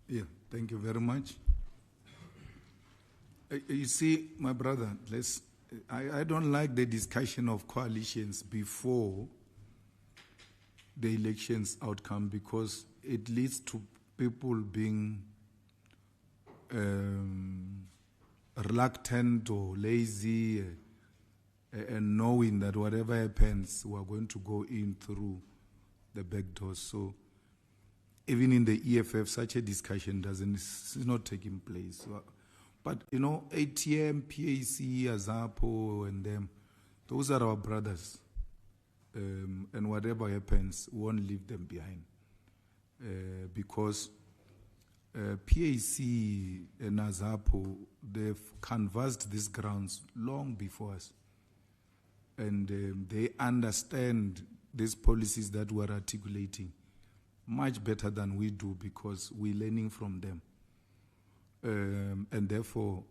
Yeah, thank you very much. You see, my brother, I don't like the discussion of coalitions before the election's outcome because it leads to people being reluctant or lazy and knowing that whatever happens, we are going to go in through the back doors. So even in the EFF, such a discussion is not taking place. But, you know, ATM, PAC, Azapo, and them, those are our brothers. And whatever happens, we won't leave them behind. Because PAC and Azapo, they've canvassed these grounds long before us. And they understand these policies that we're articulating much better than we do because we're learning from them. And therefore,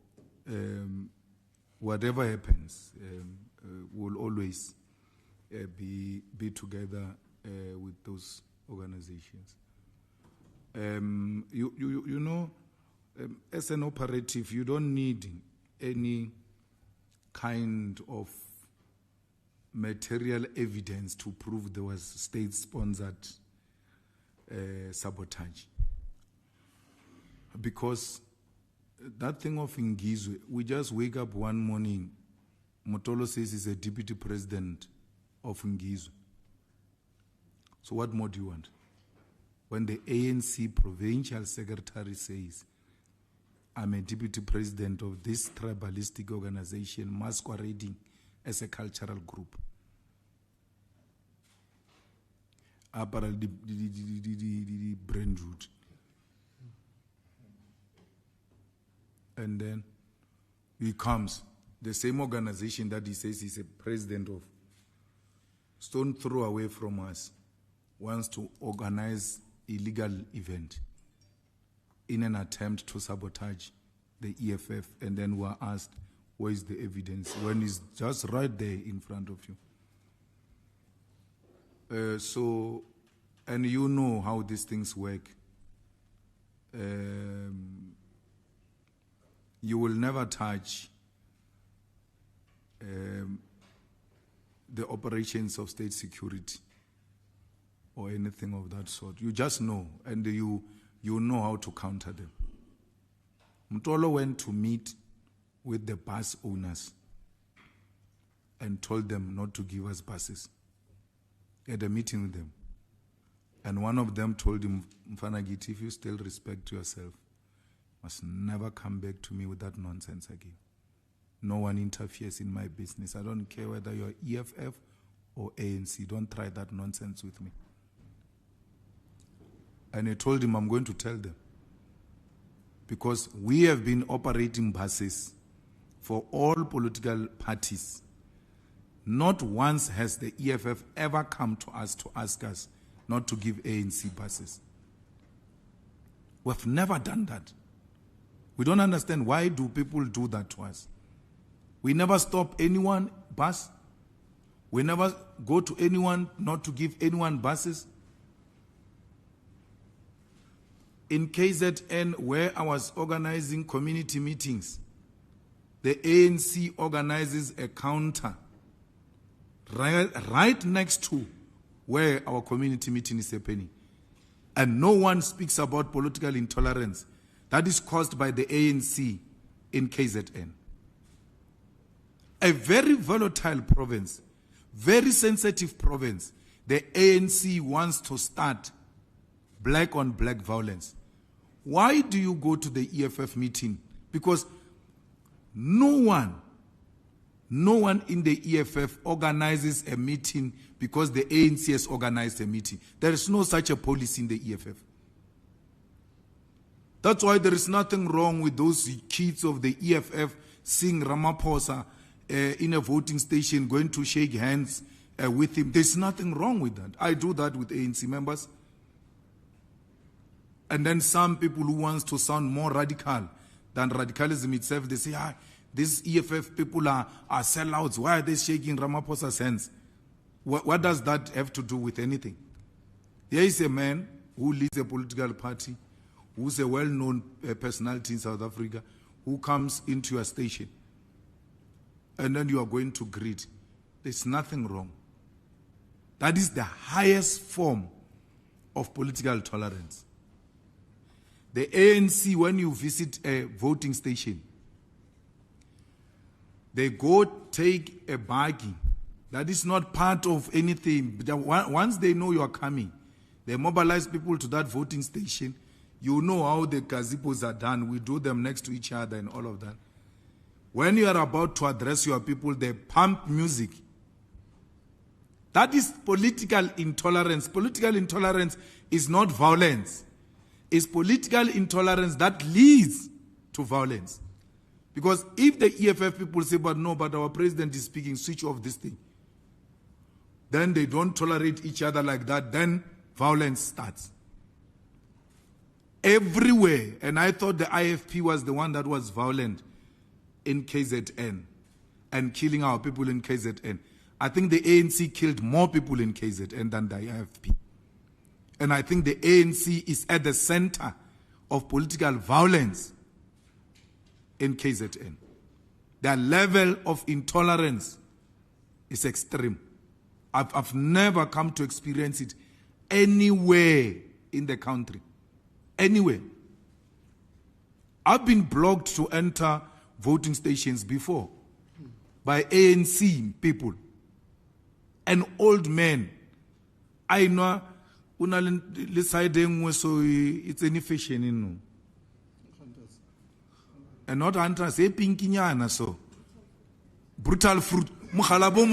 whatever happens, we'll always be together with those organizations. You know, as an operative, you don't need any kind of material evidence to prove there was state-sponsored sabotage. Because that thing of Ngizwe, we just wake up one morning, Motolo says he's a deputy president of Ngizwe. So what more do you want? When the ANC provincial secretary says, I'm a deputy president of this tribalistic organization masquerading as a cultural group. Apparel the brain root. And then he comes, the same organization that he says he's a president of, stone throw away from us, wants to organize illegal event in an attempt to sabotage the EFF, and then we're asked, where is the evidence? When it's just right there in front of you. So, and you know how these things work. You will never touch the operations of state security or anything of that sort. You just know, and you know how to counter them. Mtolo went to meet with the bus owners and told them not to give us buses. He had a meeting with them. And one of them told him, Mfanagiti, if you still respect yourself, must never come back to me with that nonsense again. No one interferes in my business. I don't care whether you're EFF or ANC. Don't try that nonsense with me. And he told him, I'm going to tell them. Because we have been operating buses for all political parties. Not once has the EFF ever come to us to ask us not to give ANC buses. We've never done that. We don't understand why do people do that to us. We never stop anyone bus. We never go to anyone not to give anyone buses. In KZN, where I was organizing community meetings, the ANC organizes a counter right next to where our community meeting is happening. And no one speaks about political intolerance that is caused by the ANC in KZN. A very volatile province, very sensitive province. The ANC wants to start black on black violence. Why do you go to the EFF meeting? Because no one in the EFF organizes a meeting because the ANC has organized a meeting. There is no such a policy in the EFF. That's why there is nothing wrong with those kids of the EFF seeing Ramaphosa in a voting station going to shake hands with him. There's nothing wrong with that. I do that with ANC members. And then some people who want to sound more radical than radicalism itself, they say, these EFF people are sellouts. Why are they shaking Ramaphosa's hands? What does that have to do with anything? Here is a man who leads a political party, who's a well-known personality in South Africa, who comes into your station, and then you are going to greet. There's nothing wrong. That is the highest form of political tolerance. The ANC, when you visit a voting station, they go take a baggie. That is not part of anything. Once they know you are coming, they mobilize people to that voting station. You know how the gazebos are done. We do them next to each other and all of that. When you are about to address your people, they pump music. That is political intolerance. Political intolerance is not violence. It's political intolerance that leads to violence. Because if the EFF people say, but no, but our president is speaking, switch off this thing, then they don't tolerate each other like that, then violence starts. Everywhere, and I thought the IFP was the one that was violent in KZN and killing our people in KZN. I think the ANC killed more people in KZN than the IFP. And I think the ANC is at the center of political violence in KZN. Their level of intolerance is extreme. I've never come to experience it anywhere in the country. Anywhere. I've been blocked to enter voting stations before by ANC people. An old man. I know so it's any fashion in. And not hunters, a pinkinyana so. Brutal fruit. Mukhalabo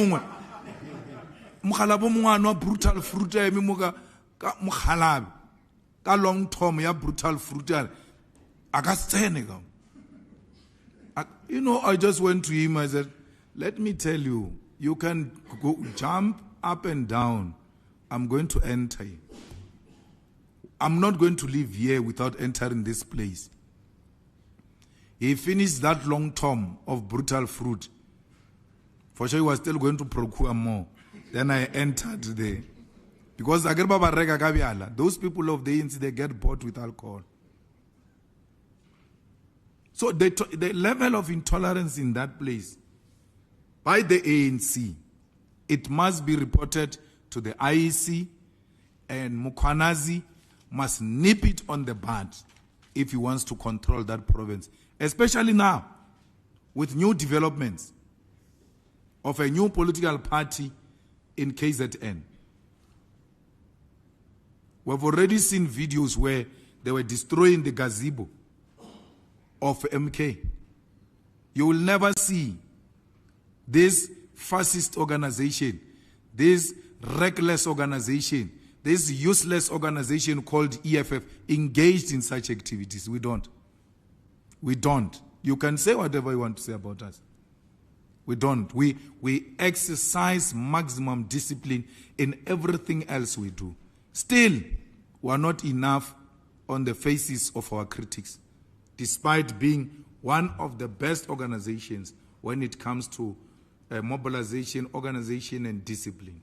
mungwa no brutal fruit ya mimuka mukhalab. Ka long term ya brutal fruit ya. You know, I just went to him, I said, let me tell you, you can go jump up and down. I'm going to enter you. I'm not going to live here without entering this place. He finished that long term of brutal fruit. For sure he was still going to procure more. Then I entered there. Because those people of the ANC, they get bought with alcohol. So the level of intolerance in that place by the ANC, it must be reported to the IEC, and Mukwanazi must nip it on the bud if he wants to control that province. Especially now, with new developments of a new political party in KZN. We've already seen videos where they were destroying the gazebo of MK. You will never see this fascist organization, this reckless organization, this useless organization called EFF engaged in such activities. We don't. We don't. You can say whatever you want to say about us. We don't. We exercise maximum discipline in everything else we do. Still, we are not enough on the faces of our critics, despite being one of the best organizations when it comes to mobilization, organization, and discipline.